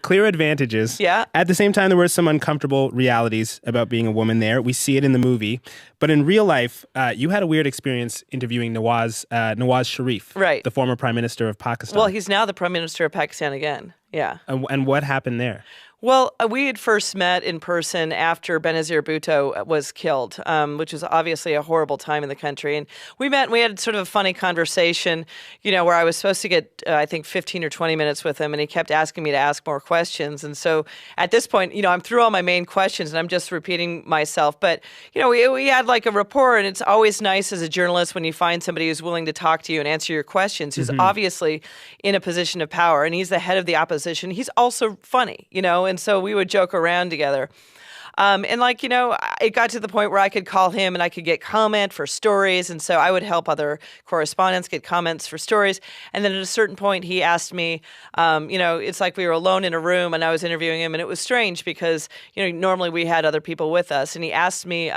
Clear advantages. Yeah. At the same time, there were some uncomfortable realities about being a woman there. We see it in the movie. But in real life, you had a weird experience interviewing Nawaz Sharif, Right. the former prime minister of Pakistan. Well, he's now the prime minister of Pakistan again. Yeah. And what happened there? Well, we had first met in person after Benazir Bhutto was killed, which was obviously a horrible time in the country. And we met and we had sort of a funny conversation, where I was supposed to get, I think, 15 or 20 minutes with him. And he kept asking me to ask more questions. And so at this point, I'm through all my main questions and I'm just repeating myself. But, we had like a rapport. And it's always nice as a journalist when you find somebody who's willing to talk to you and answer your questions, who's obviously in a position of power. And he's the head of the opposition. He's also funny, and so we would joke around together. It got to the point where I could call him and I could get comment for stories. And so I would help other correspondents get comments for stories. And then at a certain point, he asked me, it's like we were alone in a room and I was interviewing him. And it was strange because, normally we had other people with us. And he asked me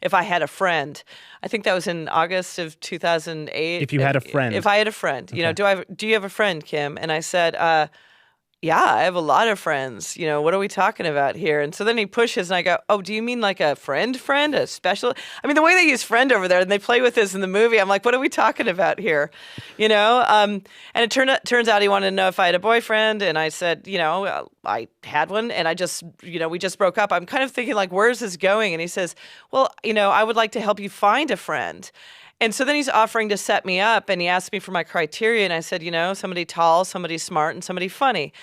if I had a friend. I think that was in August of 2008. If you had a friend. If I had a friend. Okay. Do you have a friend, Kim? And I said, yeah, I have a lot of friends. What are we talking about here? And so then he pushes and I go, oh, do you mean like a friend, a special? I mean, the way they use friend over there and they play with this in the movie, I'm like, what are we talking about here? And it turns out he wanted to know if I had a boyfriend. And I said, I had one and I just, we just broke up. I'm kind of thinking like, where's this going? And he says, well, I would like to help you find a friend. And so then he's offering to set me up, and he asked me for my criteria, and I said, somebody tall, somebody smart, and somebody funny.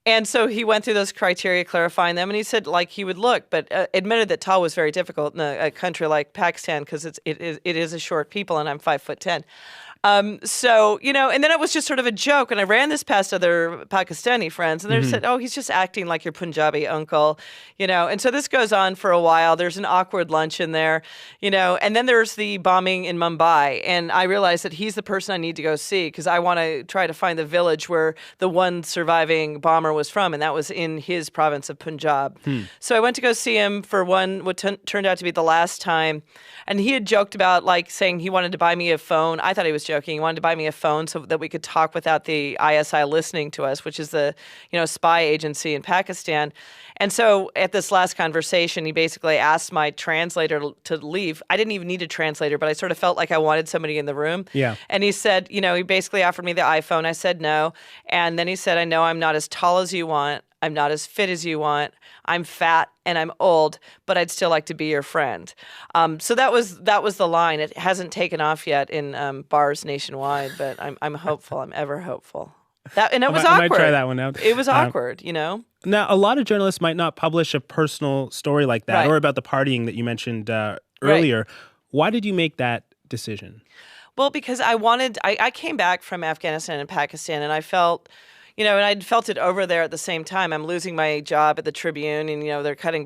And so he went through those criteria, clarifying them, and he said, like, he would look, but admitted that tall was very difficult in a country like Pakistan because it is a short people, and I'm 5'10". And then it was just sort of a joke. And I ran this past other Pakistani friends and they said, oh, he's just acting like your Punjabi uncle, And so this goes on for a while. There's an awkward lunch in there, and then there's the bombing in Mumbai. And I realized that he's the person I need to go see because I want to try to find the village where the one surviving bomber was from. And that was in his province of Punjab. So I went to go see him for what turned out to be the last time. And he had joked about like saying he wanted to buy me a phone. I thought he was joking. He wanted to buy me a phone so that we could talk without the ISI listening to us, which is the, spy agency in Pakistan. And so at this last conversation, he basically asked my translator to leave. I didn't even need a translator, but I sort of felt like I wanted somebody in the room. Yeah. And he said, he basically offered me the iPhone. I said no. And then he said, I know I'm not as tall as you want. I'm not as fit as you want. I'm fat and I'm old, but I'd still like to be your friend. So that was the line. It hasn't taken off yet in bars nationwide, but I'm hopeful. I'm ever hopeful. It was awkward. I might try that one out. It was awkward, Now, a lot of journalists might not publish a personal story like that or about the partying that you mentioned earlier. Right. Why did you make that decision? Well, because I came back from Afghanistan and Pakistan and I felt, and I'd felt it over there at the same time. I'm losing my job at the Tribune and, they're cutting